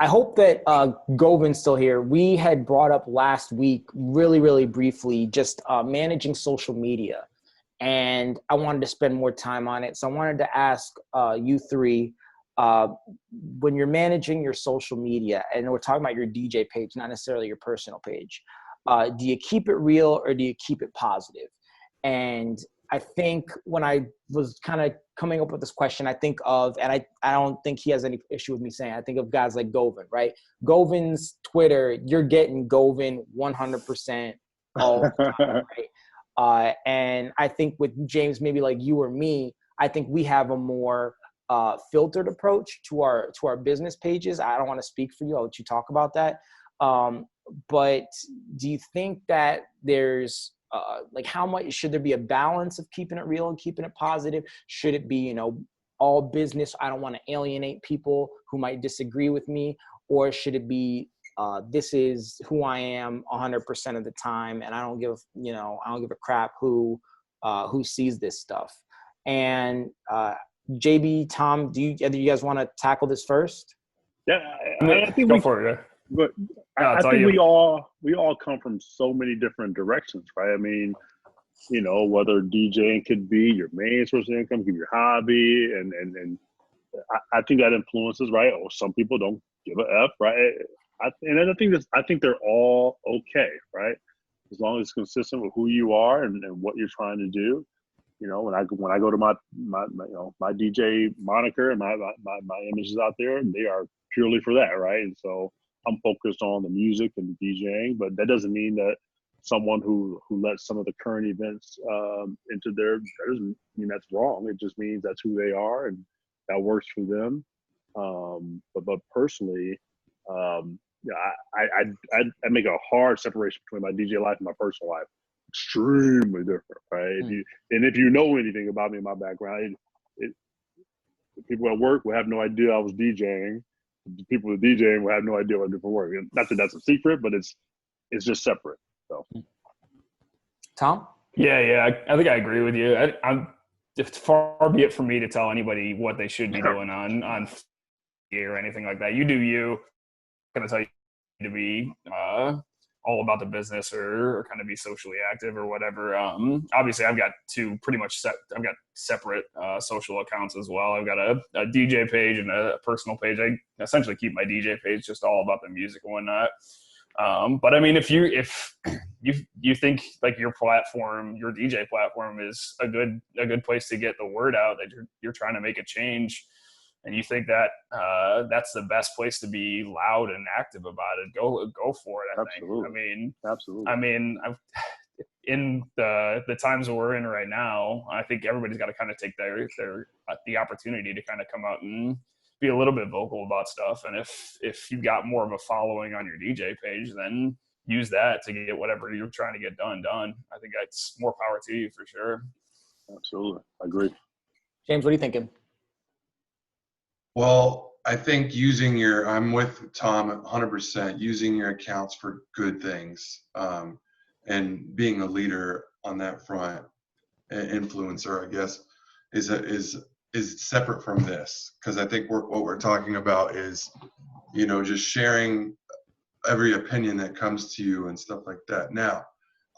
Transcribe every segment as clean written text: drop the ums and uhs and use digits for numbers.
I hope that Govin's still here. We had brought up last week, really, really briefly, just managing social media. And I wanted to spend more time on it. So I wanted to ask you three, when you're managing your social media, and we're talking about your DJ page, not necessarily your personal page, do you keep it real or do you keep it positive? And I think when I was kind of coming up with this question, I think of, and I don't think he has any issue with me saying, I think of guys like Govin, right? Govin's Twitter, you're getting Govin 100% all the time, right? And I think with James, maybe like you or me, I think we have a more filtered approach to our business pages. I don't want to speak for you. I'll let you talk about that. But do you think that there's like how much should there be a balance of keeping it real and keeping it positive? Should it be, you know, all business? I don't want to alienate people who might disagree with me, or should it be this is who I am 100% of the time, and I don't give a crap who sees this stuff. And JB, Tom, do you guys want to tackle this first? Yeah, I think go for it. But I think we all come from so many different directions, right? I mean, you know, whether DJing could be your main source of income, could be your hobby, and I think that influences, right? Or some people don't give a F, right? I think they're all okay, right? As long as it's consistent with who you are and what you're trying to do. You know, when I go to my DJ moniker and my images out there, they are purely for that, right? And so I'm focused on the music and the DJing, but that doesn't mean that someone who lets some of the current events into that doesn't mean that's wrong. It just means that's who they are and that works for them. But personally, I make a hard separation between my DJ life and my personal life. Extremely different, right? If you know anything about me and my background, people at work will have no idea I was DJing. The people with DJing will have no idea what I do for work. Not that that's a secret, but it's just separate. So, Tom? Yeah, I think I agree with you. It's far be it for me to tell anybody what they should be doing on or anything like that. You do you. I'm going to tell you to be all about the business or kind of be socially active or whatever. Obviously, I've got I've got separate social accounts as well. I've got a DJ page and a personal page. I essentially keep my DJ page just all about the music and whatnot. But I mean, if you think like your platform, your DJ platform is a good place to get the word out that you're trying to make a change, and you think that that's the best place to be loud and active about it, go for it. Absolutely. I mean, in the times that we're in right now, I think everybody's got to kind of take the opportunity to kind of come out and be a little bit vocal about stuff. And if you've got more of a following on your DJ page, then use that to get whatever you're trying to get done. I think that's more power to you for sure. Absolutely. I agree. James, what are you thinking? Well, I think I'm with Tom 100%, using your accounts for good things, and being a leader on that front, an influencer, I guess, is separate from this. Because I think what we're talking about is, you know, just sharing every opinion that comes to you and stuff like that. Now,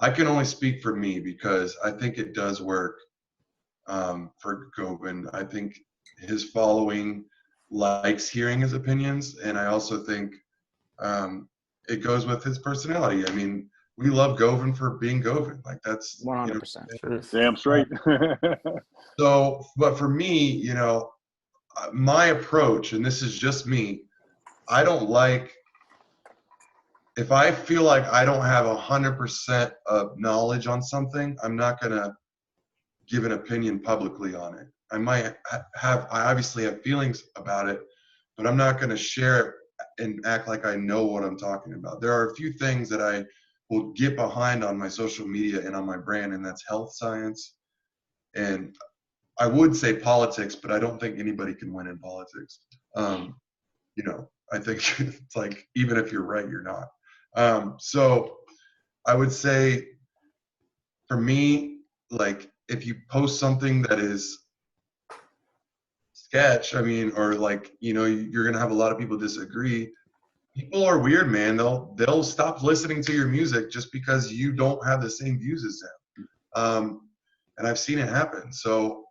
I can only speak for me because I think it does work for Govin. I think his following likes hearing his opinions, and I also think it goes with his personality. I mean, we love Govin for being Govin. Like, that's 100%. You know, damn straight. So, but for me, you know, my approach, and this is just me, I don't like, if I feel like I don't have 100% of knowledge on something, I'm not gonna give an opinion publicly on it. I obviously have feelings about it, but I'm not going to share it and act like I know what I'm talking about. There are a few things that I will get behind on my social media and on my brand, and that's health science. And I would say politics, but I don't think anybody can win in politics. You know, I think it's like, even if you're right, you're not. So I would say for me, like, if you post something that is sketch, I mean, or like, you know, you're going to have a lot of people disagree, People are weird, man. They'll stop listening to your music just because you don't have the same views as them. And I've seen it happen. So,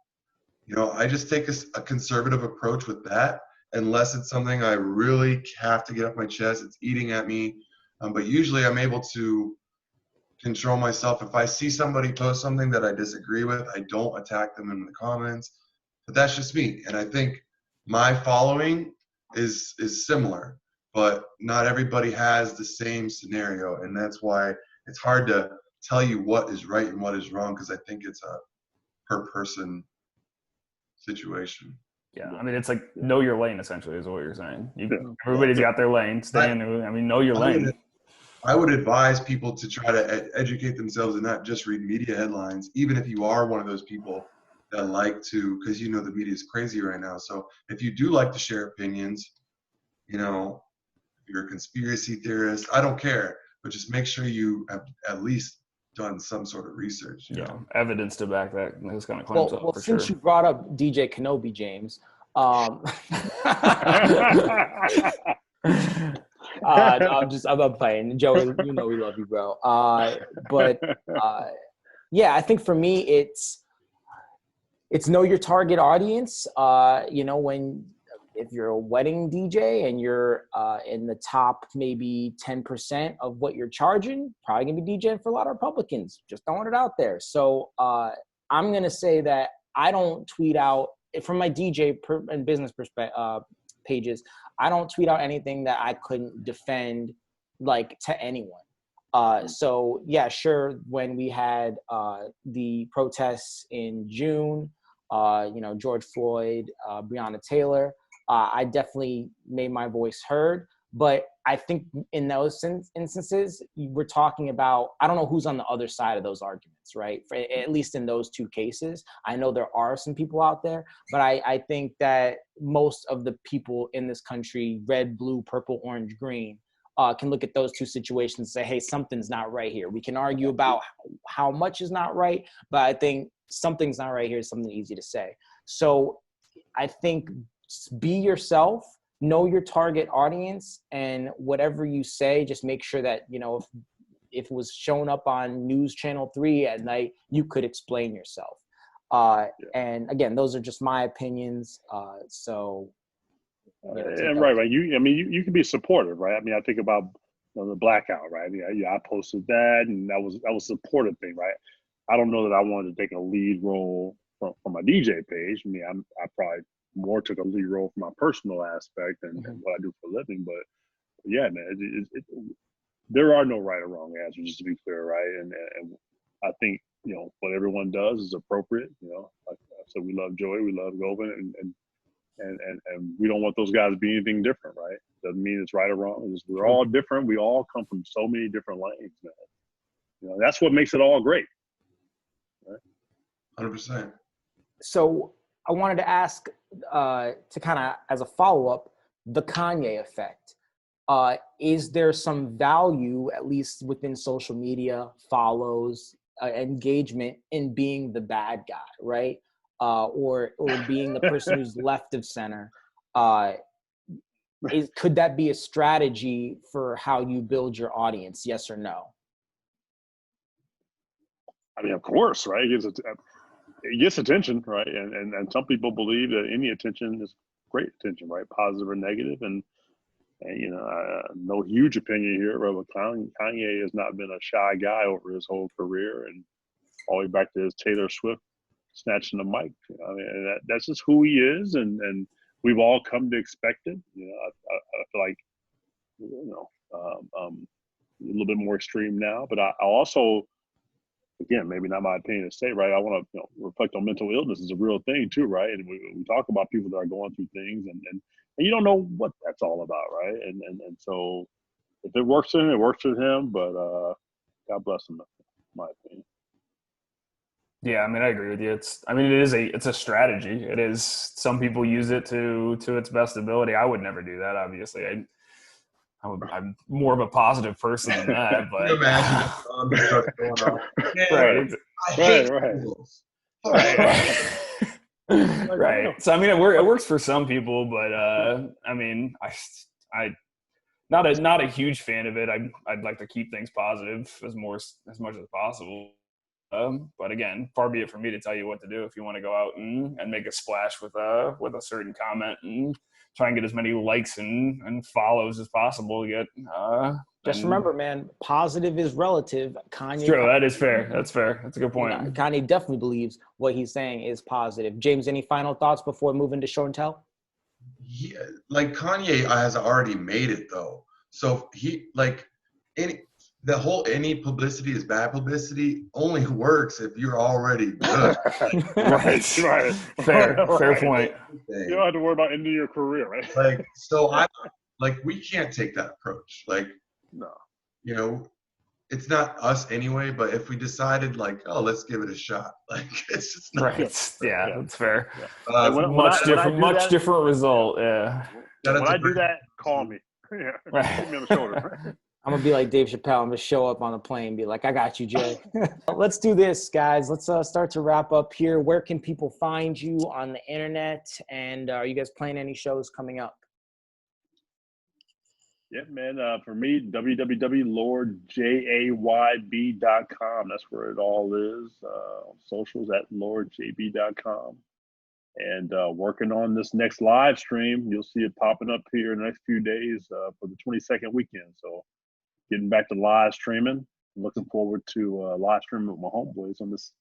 I just take a conservative approach with that, unless it's something I really have to get off my chest. It's eating at me. But usually I'm able to control myself. If I see somebody post something that I disagree with, I don't attack them in the comments. But that's just me. And I think my following is similar, but not everybody has the same scenario. And that's why it's hard to tell you what is right and what is wrong, because I think it's a per person situation. Yeah, I mean, it's like know your lane, essentially, is what you're saying. Everybody's got their lane. Know your lane. I would advise people to try to educate themselves and not just read media headlines, even if you are one of those people that like to, because the media is crazy right now. So if you do like to share opinions, if you're a conspiracy theorist, I don't care, but just make sure you have at least done some sort of research. Evidence to back that. Those kind of claims up. Well, since you brought up DJ Kenobi, James. No, I'm playing. Joey, we love you, bro. Yeah, I think for me, it's know your target audience. If you're a wedding DJ and you're in the top maybe 10% of what you're charging, probably gonna be DJing for a lot of Republicans. Just throwing it out there. So I'm gonna say that I don't tweet out from my DJ and business pages. I don't tweet out anything that I couldn't defend to anyone. So yeah, sure. When we had the protests in June, George Floyd, Breonna Taylor, I definitely made my voice heard. But I think in those instances, we're talking about, I don't know who's on the other side of those arguments, right? At least in those two cases. I know there are some people out there, but I think that most of the people in this country, red, blue, purple, orange, green, can look at those two situations and say, hey, something's not right here. We can argue about how much is not right, but I think something's not right here is something easy to say. So I think be yourself, know your target audience, and whatever you say, just make sure that, if it was shown up on News Channel 3 at night, you could explain yourself. And again, those are just my opinions. And right. You can be supportive, right? I mean, I think about the blackout, right? I posted that, and that was a supportive thing, right? I don't know that I wanted to take a lead role from my DJ page. I mean, I probably more took a lead role from my personal aspect and what I do for a living. But yeah, man, there are no right or wrong answers, just to be clear, right? And I think what everyone does is appropriate. Like I said, we love Joey, we love Govind, and we don't want those guys to be anything different, right? Doesn't mean it's right or wrong. We're all different. We all come from so many different lanes, man. That's what makes it all great. Right? 100%. So I wanted to ask, to kind of as a follow-up, the Kanye effect. Is there some value, at least within social media, follows, engagement in being the bad guy, right? Or being the person who's left of center? Could that be a strategy for how you build your audience? Yes or no? I mean, of course, right? It gets attention, right? And some people believe that any attention is great attention, right? Positive or negative. And no huge opinion here, but Kanye has not been a shy guy over his whole career, and all the way back to his Taylor Swift snatching the mic. I mean, that's just who he is, and we've all come to expect it. I feel like a little bit more extreme now, but I also, again, maybe not my opinion to say, right? I want to reflect on mental illness is a real thing too, right? And we talk about people that are going through things, and you don't know what that's all about, right? And so if it works for him, it works for him. But God bless him, in my opinion. Yeah, I mean, I agree with you. It's a strategy. It is. Some people use it to its best ability. I would never do that, obviously. I'm more of a positive person than that. But Right. So I mean, it works for some people, but I mean, not a huge fan of it. I'd like to keep things positive as much as possible. But again, far be it from me to tell you what to do. If you want to go out and make a splash with a certain comment and try and get as many likes and follows as possible, just remember, man, positive is relative. Kanye. True, that is fair. That's fair. That's a good point. Kanye definitely believes what he's saying is positive. James, any final thoughts before moving to show and tell? Yeah, like Kanye has already made it though. So he any publicity is bad publicity only works if you're already good. Right. Fair point. You don't have to worry about ending your career, right? Like, so we can't take that approach. Like, no, you know, it's not us anyway, but if we decided like, oh, let's give it a shot, like it's just not right. Yeah, that's fair. Yeah. Much different result. Yeah. When I do that, call me. Yeah. Right. Hit me on the shoulder. I'm going to be like Dave Chappelle. I'm going to show up on the plane and be like, I got you, Jay. Let's do this, guys. Let's start to wrap up here. Where can people find you on the internet? And are you guys playing any shows coming up? Yeah, man. For me, www.lordjayb.com. That's where it all is. Socials at lordjb.com. And working on this next live stream. You'll see it popping up here in the next few days for the 22nd weekend. So getting back to live streaming. I'm looking forward to live streaming with my homeboys on this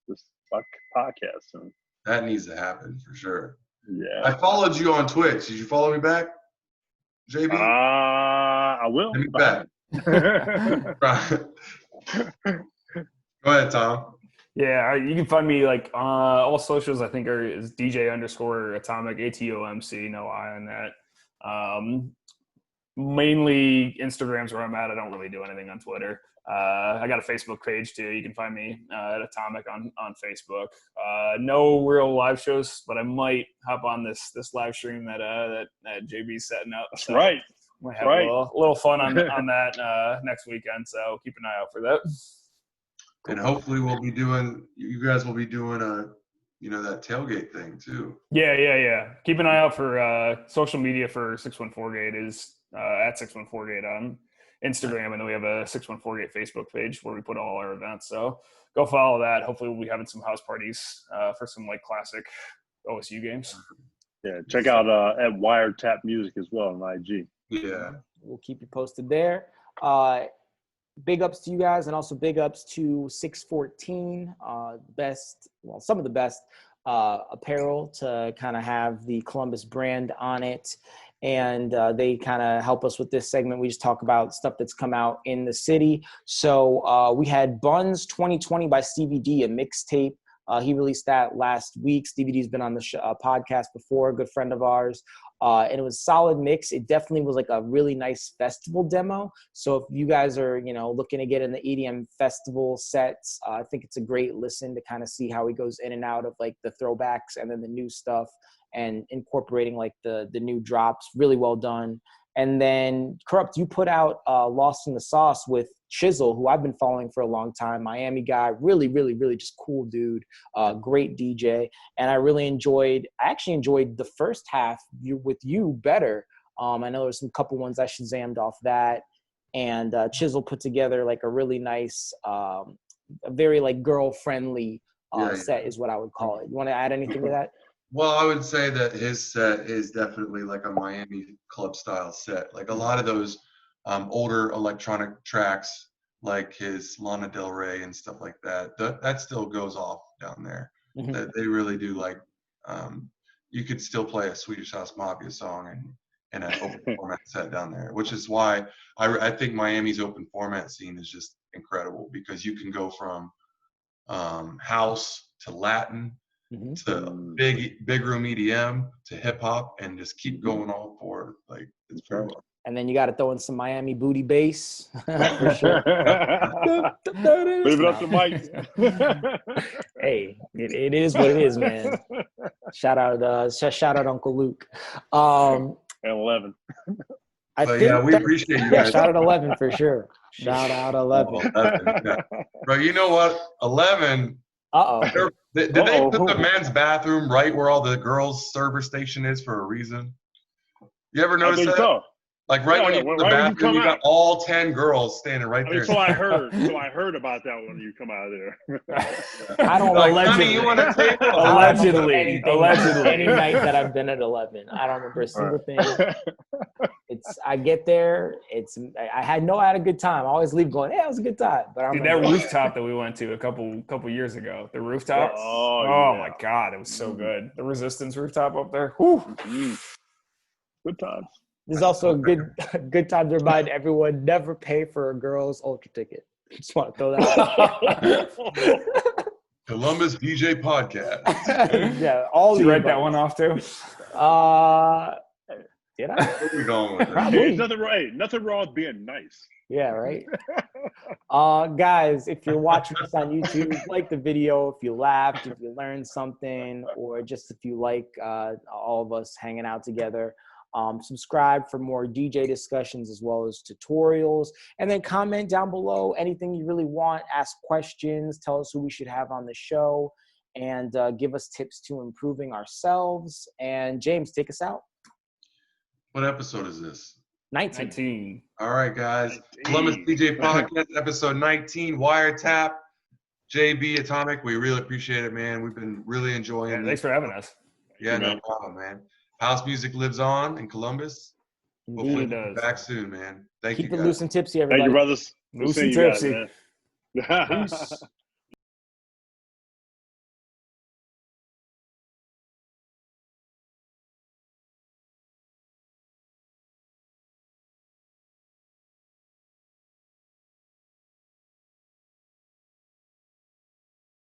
podcast soon. That needs to happen for sure. Yeah. I followed you on Twitch. Did you follow me back, JB? I will. Let me back. Go ahead, Tom. Yeah, you can find me like all socials. I think is DJ_Atomic, ATOMC, no I on that. Mainly Instagram's where I'm at. I don't really do anything on Twitter. I got a Facebook page too. You can find me at Atomic on Facebook. No real live shows, but I might hop on this live stream that JB's setting up. That's right. Might have a little fun on that next weekend. So keep an eye out for that. And hopefully you guys will be doing that tailgate thing too. Yeah. Keep an eye out for social media for 614 Gate is at 614 Gate on Instagram, and then we have a 614 Gate Facebook page where we put all our events. So go follow that. Hopefully we'll be having some house parties for some like classic OSU games. Yeah, check out at Wiretap Music as well on IG. Yeah. We'll keep you posted there. Big ups to you guys, and also big ups to 614, some of the best apparel to kind of have the Columbus brand on it. And they kind of help us with this segment. We just talk about stuff that's come out in the city. So we had Buns 2020 by Stevie D, a mixtape. He released that last week. Stevie D's been on the podcast before, a good friend of ours. And it was a solid mix. It definitely was like a really nice festival demo. So if you guys are, looking to get in the EDM festival sets, I think it's a great listen to kind of see how he goes in and out of like the throwbacks and then the new stuff and incorporating like the new drops. Really well done. And then Corrupt, you put out Lost in the Sauce with Chisel, who I've been following for a long time. Miami guy, really, really, really just cool dude, great DJ. And I actually enjoyed the first half with you better. I know there's some couple ones I Shazammed off that. And Chisel put together like a really nice, a very like girl-friendly set is what I would call it. You want to add anything to that? Well, I would say that his set is definitely like a Miami club style set. Like a lot of those older electronic tracks, like his Lana Del Rey and stuff like that, that still goes off down there. Mm-hmm. They really do like, you could still play a Swedish House Mafia song in an open format set down there, which is why I think Miami's open format scene is just incredible, because you can go from house to Latin, mm-hmm. to big room EDM to hip hop, and just keep going all forward. Like it's very well. And then you got to throw in some Miami booty bass for sure. Leave it up to Mike. Hey, it is what it is, man. Shout out Uncle Luke. And 11. We appreciate you guys. Shout out 11 for sure. Shout out 11. 11 yeah. Bro, you know what? 11. Uh-oh. Did they put the men's bathroom right where all the girls' server station is for a reason? You ever notice that? So. Like right when you go to the bathroom, you got all 10 girls standing right there. So I heard about that when you come out of there. I don't like, allegedly. You want a table? Allegedly. Any night that I've been at 11, I don't remember a single thing. I get there. I had a good time. I always leave going, yeah, it was a good time. But dude, that rooftop that we went to a couple years ago, the rooftop. Oh my God, it was so good. The Resistance rooftop up there. Whew. Good times. There's also a good time to remind everyone: never pay for a girl's ultra ticket. Just want to throw that out. Columbus DJ podcast. Yeah, all. Did you write that one off too? Did I? Where are we going with Hey, nothing wrong with being nice. Yeah, right. Guys, if you're watching this on YouTube, like the video if you laughed, if you learned something, or just if you like all of us hanging out together. Subscribe for more DJ discussions as well as tutorials, and then comment down below anything you really want. Ask questions, tell us who we should have on the show, and give us tips to improving ourselves. And James, take us out. What episode is this? 19. All right, guys. 19. Columbus DJ Podcast, episode 19, Wiretap. JB Atomic, we really appreciate it, man. We've been really enjoying it. Thanks for having us. Yeah, no problem, man. House music lives on in Columbus. Hopefully we'll be back soon, man. Thank you. Keep it loose and tipsy, everybody. Thank you, brothers. Loose and tipsy. Guys, man. Peace.